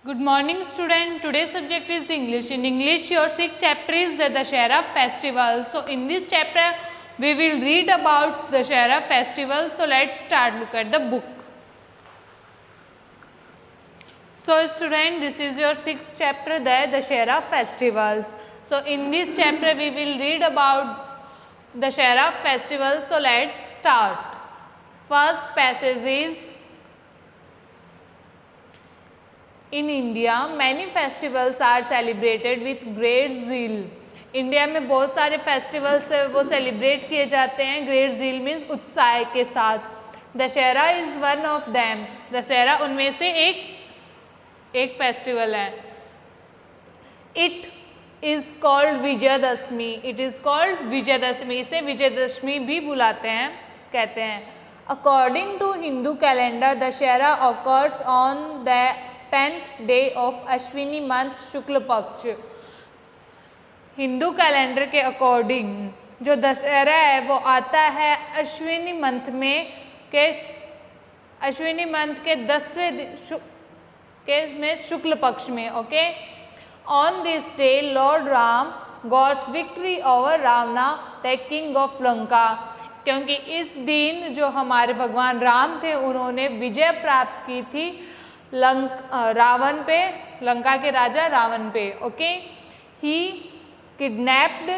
Good morning student. Today's subject is English. In English your sixth chapter is the Dussehra festival. So in this chapter we will read about Dussehra festival. So let's start. Look at the book. So student, this is your sixth chapter, the Dussehra festivals. So in this chapter we will read about Dussehra festival. So let's start. First passage is, in India many festivals are celebrated with great zeal. India में बहुत सारे festivals वो celebrate किए जाते हैं great zeal means उत्साह के साथ. Dussehra is one of them. Dussehra उनमें से एक फेस्टिवल है. It is called Vijayadashami. It is called Vijayadashami. इसे विजयदशमी भी बुलाते हैं, कहते हैं. According to Hindu calendar Dussehra occurs on the 10th day of Ashwini month Shukla Paksha. Hindu calendar के अकॉर्डिंग जो दशहरा है वो आता है अश्विनी मंथ के 10वें दिन में शुक्ल पक्ष में. Okay. On this day lord Ram got victory over Ravana the king of Lanka. क्योंकि इस दिन जो हमारे भगवान राम थे उन्होंने विजय प्राप्त की थी रावण पे, लंका के राजा रावण पे. Okay. He kidnapped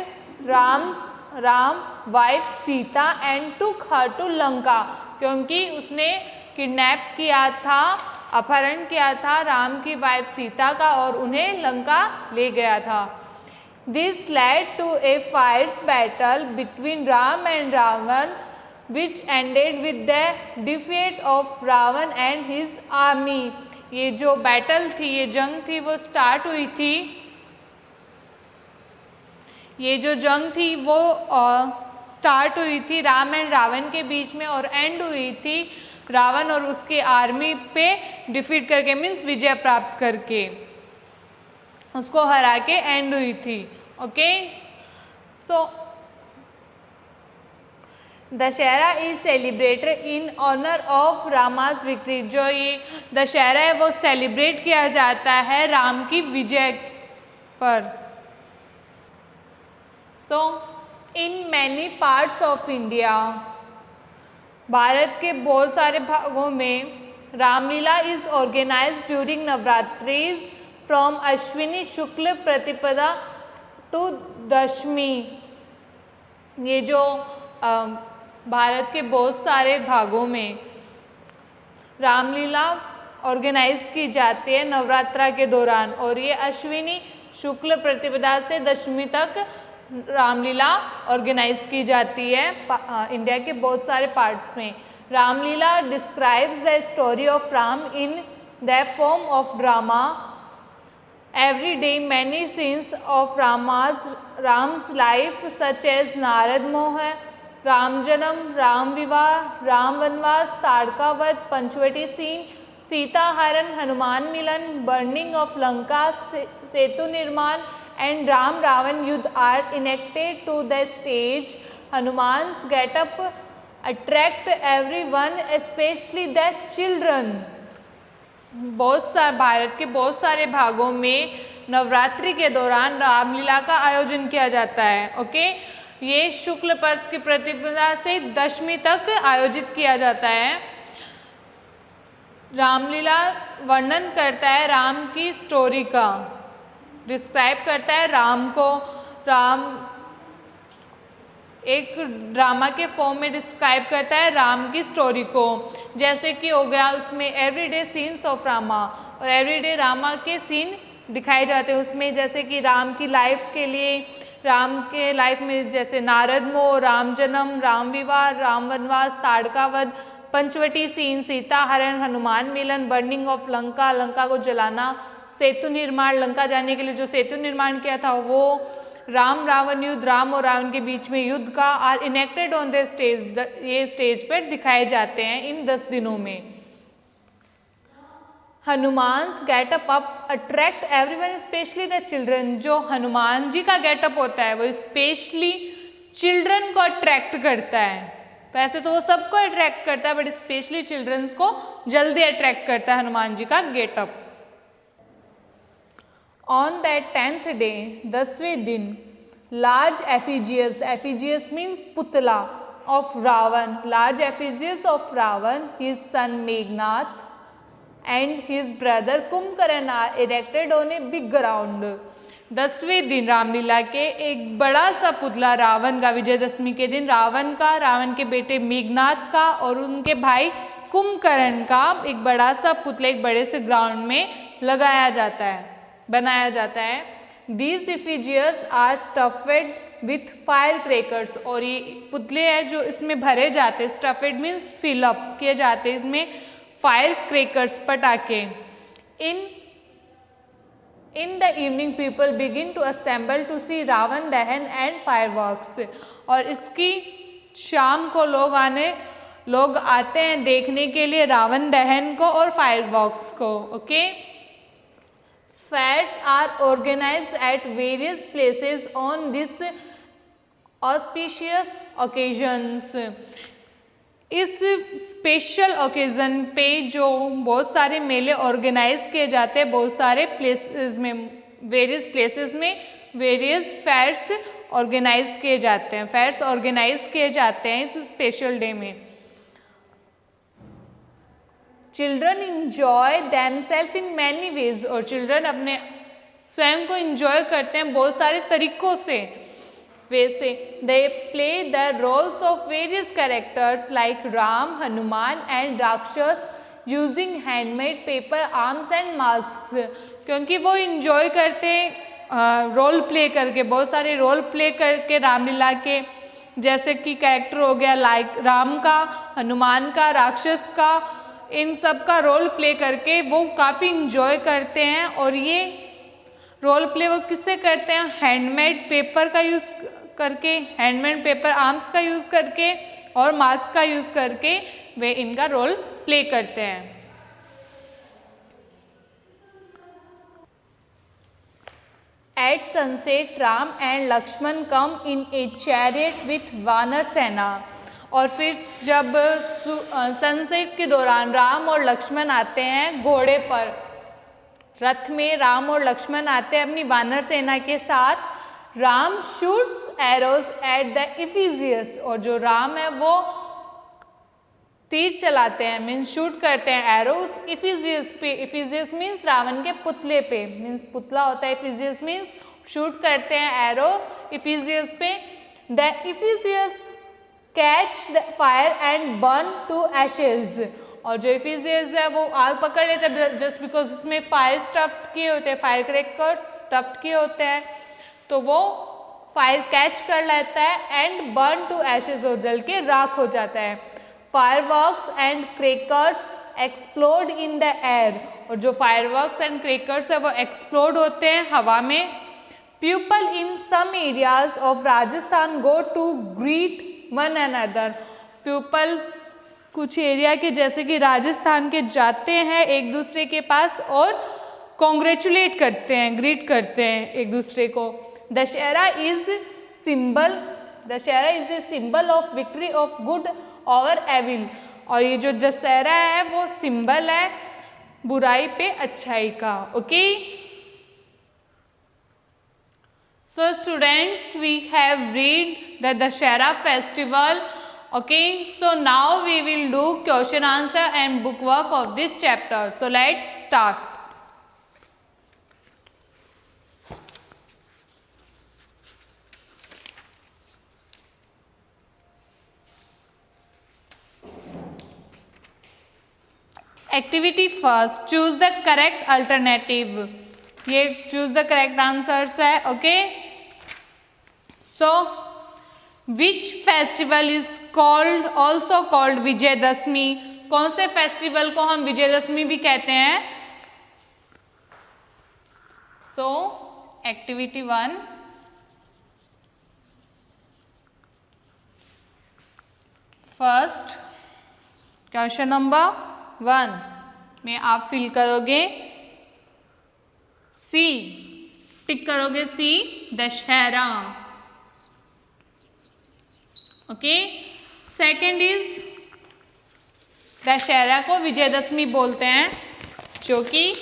Ram wife Sita and took her to Lanka. क्योंकि उसने किडनैप किया था, अपहरण किया था राम की वाइफ सीता का और उन्हें लंका ले गया था. This led to a fierce battle between Ram and Ravan which ended with the defeat of Ravan and his army. ये जो बैटल थी, ये जंग थी, वो स्टार्ट हुई थी. ये जो जंग थी वो स्टार्ट हुई थी राम एंड रावण के बीच में और एंड हुई थी रावण और उसके आर्मी पे डिफीट करके, मीन्स विजय प्राप्त करके, उसको हरा के एंड हुई थी. Okay. So Dussehra is celebrated in honour of Rama's victory. जो ये दशहरा है वो सेलिब्रेट किया जाता है राम की विजय पर. So in many parts of India, Bharat के बहुत सारे भागों में Ramlila is organised during Navratris from Ashwini Shukla Pratipada to दशमी. ये जो भारत के बहुत सारे भागों में रामलीला ऑर्गेनाइज की जाती है नवरात्रा के दौरान और ये अश्विनी शुक्ल प्रतिपदा से दशमी तक रामलीला ऑर्गेनाइज की जाती है इंडिया के बहुत सारे पार्ट्स में. Ramlila describes the story of Ram in the form of drama. Every day many scenes of Ram's life such as Narad Moh, Ram जन्म, राम विवाह, राम वनवास, ताड़का वध, Panchavati scene, Sita haran, Hanuman milan, burning of Lanka, Setu nirman and Ram Ravan yuddh are enacted to the stage. Hanuman's getup attract everyone specially the children. Bharat के बहुत सारे भागों में नवरात्रि के दौरान रामलीला का आयोजन किया जाता है. ओके. ये शुक्ल पक्ष की प्रतिपदा से दशमी तक आयोजित किया जाता है. रामलीला वर्णन करता है राम की स्टोरी का, डिस्क्राइब करता है राम को. राम एक ड्रामा के फॉर्म में डिस्क्राइब करता है राम की स्टोरी को. जैसे कि हो गया उसमें एवरीडे सीन्स ऑफ रामा, और एवरीडे रामा के सीन दिखाए जाते हैं उसमें. जैसे कि राम की लाइफ के लिए, राम के लाइफ में जैसे नारद मोह, राम जन्म, राम विवाह, राम वनवास, ताड़का वध, Panchavati scene, Sita haran, Hanuman milan, burning of Lanka, Lanka को जलाना, सेतु निर्माण, लंका जाने के लिए जो सेतु निर्माण किया था वो, राम रावण युद्ध, राम और रावण के बीच में युद्ध का, are enacted on the stage. ये स्टेज पर दिखाए जाते हैं इन 10 दिनों में. Hanuman's getup attract everyone specially the children. जो हनुमान जी का गेटअप होता है वो स्पेशली चिल्ड्रन को अट्रैक्ट करता है. वैसे तो वो सबको अट्रैक्ट करता है बट स्पेशली चिल्ड्रंस को जल्दी अट्रैक्ट करता है हनुमान जी का getup. On that 10th day, 10वें दिन, large effigies, effigies means putla, of Ravan, large effigies of Ravan, his son Meghnath and his brother Kumbhkaran are erected on a big ground. 10वें दिन रामलीला के एक बड़ा सा पुतला रावण का, विजयदशमी के दिन रावण का, रावण के बेटे मेघनाथ का और उनके भाई कुंभकर्ण का एक बड़ा सा पुतला एक बड़े से ग्राउंड में लगाया जाता है, बनाया जाता है। These effigies are stuffed with fire crackers, और ये पुतले हैं जो इसमें भरे जाते हैं, स्टफेड मीन्स फिलअप किए जाते हैं इसमें फायर क्रैकर्स, पटाखे। In the evening people begin to assemble to see Ravan dahan and fireworks, और इसकी शाम को लोग आते हैं देखने के लिए रावण दहन को और फायरवर्क्स को। Okay, fairs are organized at various places on this auspicious occasions। इस स्पेशल ओकेजन पे जो बहुत सारे मेले ऑर्गेनाइज किए जाते हैं बहुत सारे प्लेसेस में, वेरियस प्लेसेस में वेरियस फेयर्स ऑर्गेनाइज किए जाते हैं, फेयर्स ऑर्गेनाइज किए जाते हैं इस स्पेशल डे में। Children enjoy themselves in many ways, और चिल्ड्रन अपने स्वयं को इंजॉय करते हैं बहुत सारे तरीकों से। वैसे they play the roles of various characters like Ram, Hanuman and rakshas using handmade paper arms and mask, क्योंकि वो इंजॉय करते हैं रोल प्ले करके, बहुत सारे रोल प्ले करके रामलीला के, जैसे कि कैरेक्टर हो गया लाइक राम का, हनुमान का, राक्षस का, इन सब का रोल प्ले करके वो काफ़ी इंजॉय करते हैं। और ये रोल प्ले वो किससे करते हैं? हैंडमेड पेपर का यूज़ करके, हैंडमेड पेपर आर्म्स का यूज़ करके और मास्क का यूज़ करके वे इनका रोल प्ले करते हैं। At sunset Ram and Lakshman come in a chariot with vanar sena, और फिर जब सनसेट के दौरान राम और लक्ष्मण आते हैं घोड़े पर, रथ में राम और लक्ष्मण आते हैं अपनी वानर सेना के साथ। Ram shoots arrows at the effigies, और जो राम है वो तीर चलाते हैं, मीन्स शूट करते हैं एरोज इफिजियस पे। इफिजियस मीन्स रावण के पुतले पे, मीन्स पुतला होता है इफिजियस मीन्स शूट करते हैं एरो इफिजियस पे। The effigies catch the fire and burn to ashes, और जो इफिजियस है वो आग पकड़ लेते हैं जस्ट बिकॉज उसमें फायर स्टफ्ड किए होते हैं, फायर क्रैकर्स स्टफ्ड किए होते हैं, तो वो फायर कैच कर लेता है एंड बर्न टू एशेज, और जल के राख हो जाता है। Fireworks and crackers explode in the air, और जो फायरवर्क्स एंड क्रैकर्स है वो एक्सप्लोड होते हैं हवा में। People in some areas of Rajasthan go to greet one another, people कुछ एरिया के जैसे कि राजस्थान के जाते हैं एक दूसरे के पास और कॉन्ग्रेचुलेट करते हैं, ग्रीट करते हैं एक दूसरे को। Dussehra is a symbol of victory of good over evil, और ये जो दशहरा है वो सिंबल है बुराई पे अच्छाई का। Okay, so students, we have read the Dashera festival. Okay, so now we will do question answer and book work of this chapter. So let's start. Activity first, choose the correct alternative. ये choose the correct answers है। Okay, so which festival is called also called Vijayadashami? कौन से festival को हम विजयदशमी भी कहते हैं? So activity 1, first question number 1 में आप फिल करोगे सी, टिक करोगे C, Dussehra. Okay, second is Dussehra को विजयदशमी बोलते हैं, जो कि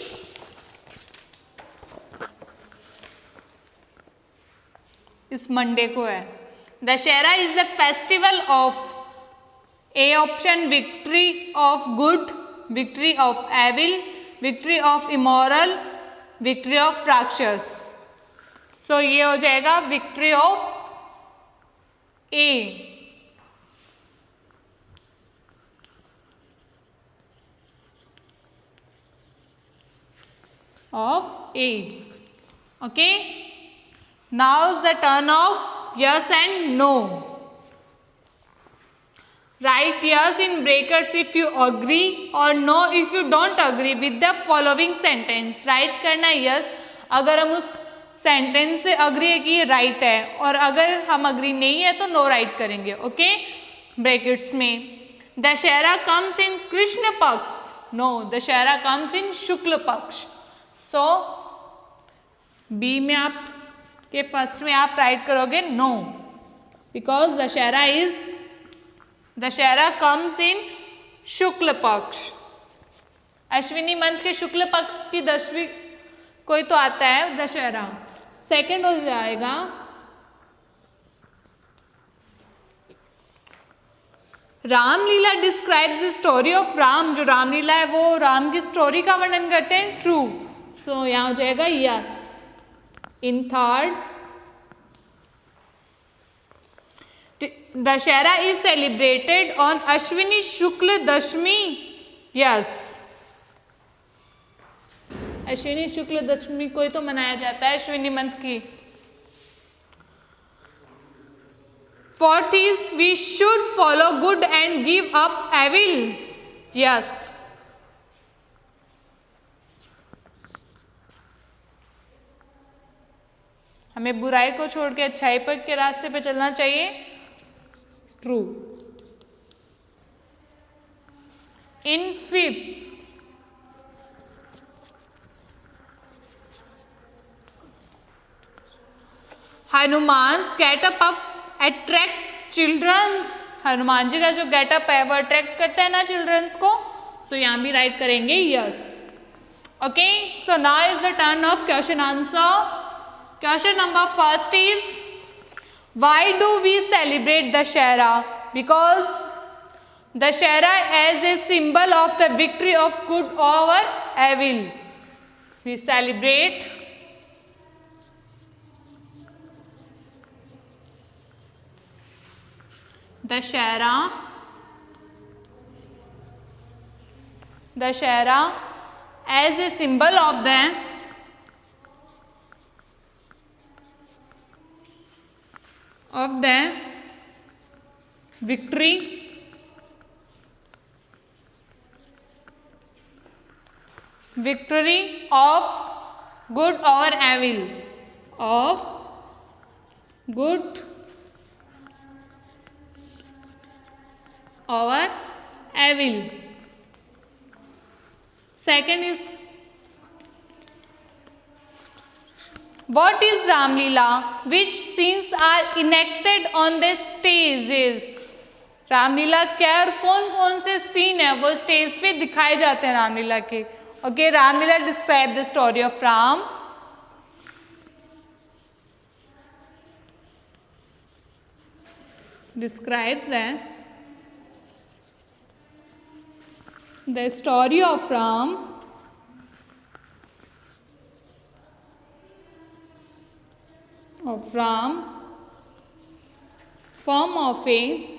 इस मंडे को है। Dussehra is the festival of a option victory of good, victory of evil, victory of immoral, victory of rakshas. So ये हो जाएगा victory of a. Of A. Okay. Now is the turn of yes and no. Write yes in brackets if you agree or no if you don't agree with the following sentence. Write करना yes अगर हम उस sentence से agree है कि ये right है, और अगर हम अग्री नहीं है तो नो राइट करेंगे। ओके, ब्रैकेट्स में दशहरा कम्स इन कृष्ण पक्ष, no, Dussehra comes in Shukla पक्ष। सो बी में आप के फर्स्ट में आप राइट करोगे no, because Dussehra comes in Shukla Paksha. Ashwini month के शुक्ल पक्ष की 10वीं कोई तो आता है दशहरा। सेकंड हो जाएगा Ramlila describes the story of Ram. जो रामलीला है वो राम की स्टोरी का वर्णन करते हैं, ट्रू। सो यहाँ हो जाएगा yes. In third, Dussehra is celebrated on Ashwini Shukla Dashami, yes, अश्विनी शुक्ल दशमी को ही तो मनाया जाता है अश्विनी मंथ की। Fourth is we should follow good and give up evil, yes. हमें बुराई को छोड़ के अच्छाई पर के रास्ते पे चलना चाहिए, true. In fifth, Hanuman's getup attract childrens. Hanuman ji का जो गेटअप है वो अट्रैक्ट करता है ना चिल्ड्रंस को। सो यहाँ भी राइट करेंगे yes. Okay, so now is the turn of question answer. Question number first is why do we celebrate Dussehra? Because Dussehra as a symbol of the victory of good over evil. We celebrate Dussehra as a symbol of the victory of good over evil, of good over evil. Second is what is Ramlila? Which scenes are enacted on the stages? Ramlila क्या और कौन कौन से scene है वो stage पे दिखाए जाते हैं रामलीला के। Okay, Ramlila describe the story of Ram. Describes the story of Ram form of a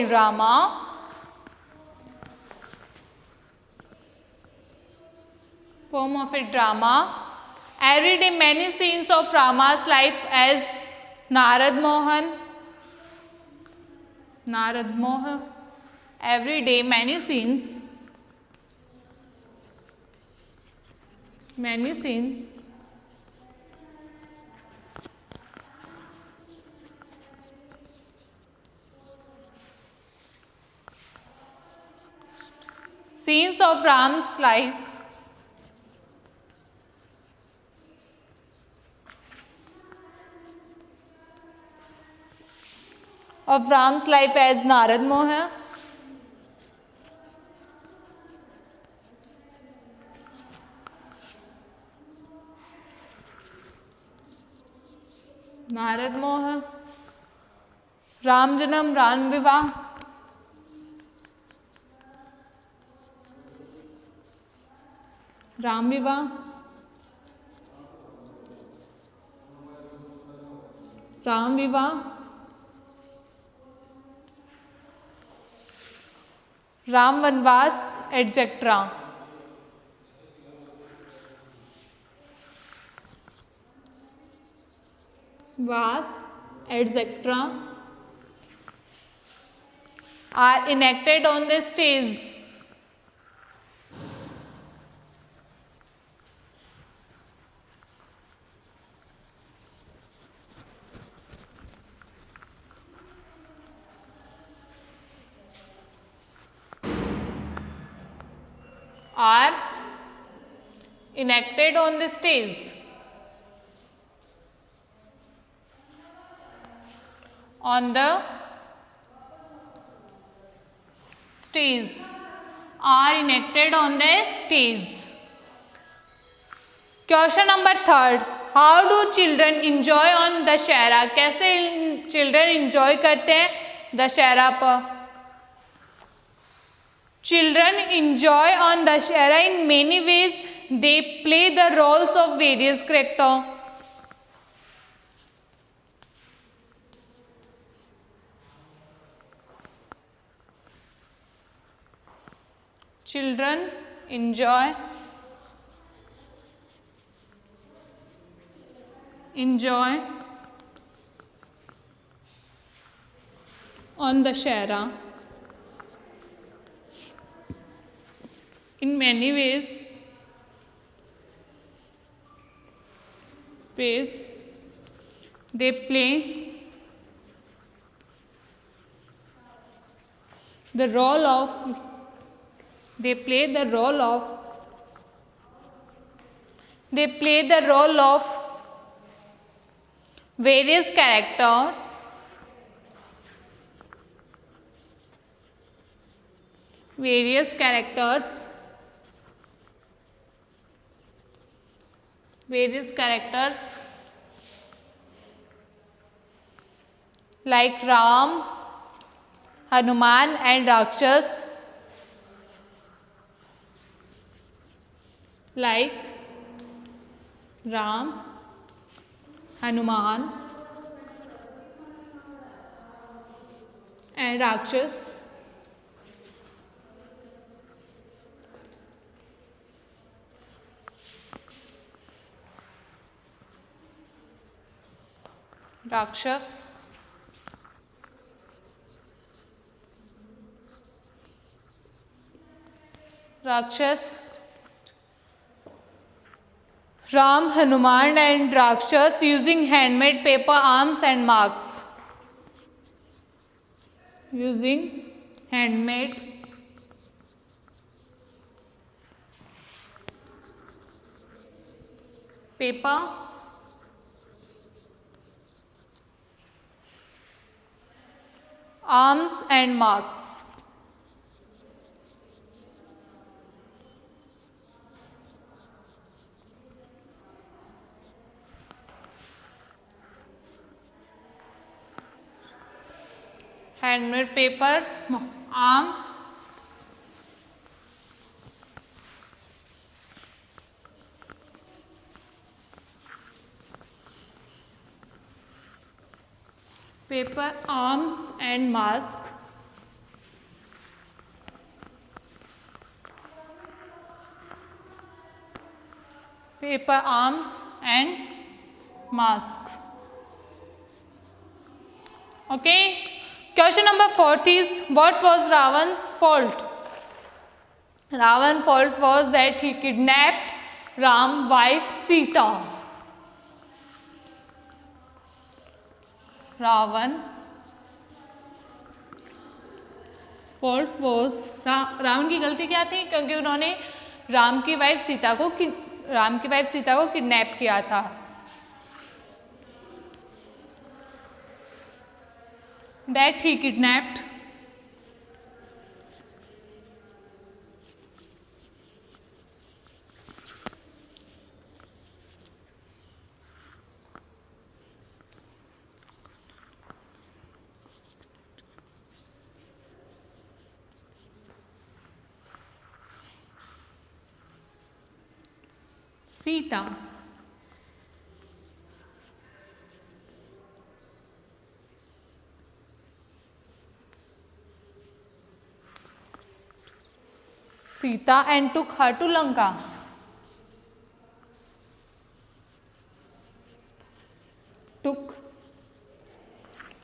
drama, every day many scenes of Rama's life as Narad Mohan, every day many scenes of Ram's life as Narad Mohan, Narad Moh, Ram जन्म, राम विवाह, राम विवाह, राम विवाह, राम वनवास etcetera. वास etcetera are enacted on the stage. Are enacted on the stage. On the stage. Are enacted on the stage. Question number 3. How do children enjoy on Dussehra? कैसे children enjoy करते हैं दशहरा पर? Children enjoy on Dussehra in many ways. They play the roles of various characters. Children enjoy on Dussehra in many ways. They play the role of various characters like Ram, Hanuman and Rakshas. Like Ram, Hanuman and Rakshas. Rakshas, Ram, Hanuman and Rakshas using handmade paper, arms and marks. Using handmade paper, arms and marks. Handmade papers, arms, paper, arms and mask. Paper, arms and masks. Okay. Question number 4 is, what was Ravan's fault? Ravan's fault was that he kidnapped Ram's wife Sita. Ravan's fault was, Ravan की गलती क्या थी? क्योंकि उन्होंने राम की wife Sita को kidnap किया था. That he kidnapped Sita, Sita and took her to Lanka. Took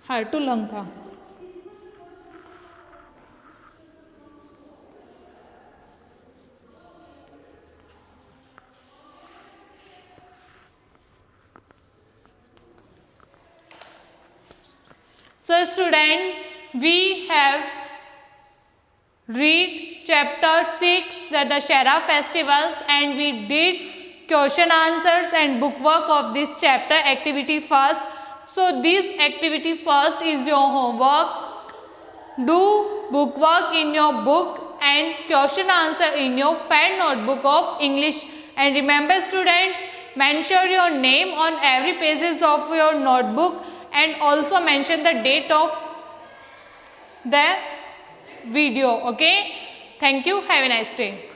her to Lanka. So students, we have read chapter 6, the Dussehra festivals, and we did question answers and bookwork of this chapter activity first. So this activity first is your homework. Do bookwork in your book and question answer in your fan notebook of English. And remember students, mention your name on every pages of your notebook and also mention the date of the video. Okay, thank you, have a nice day.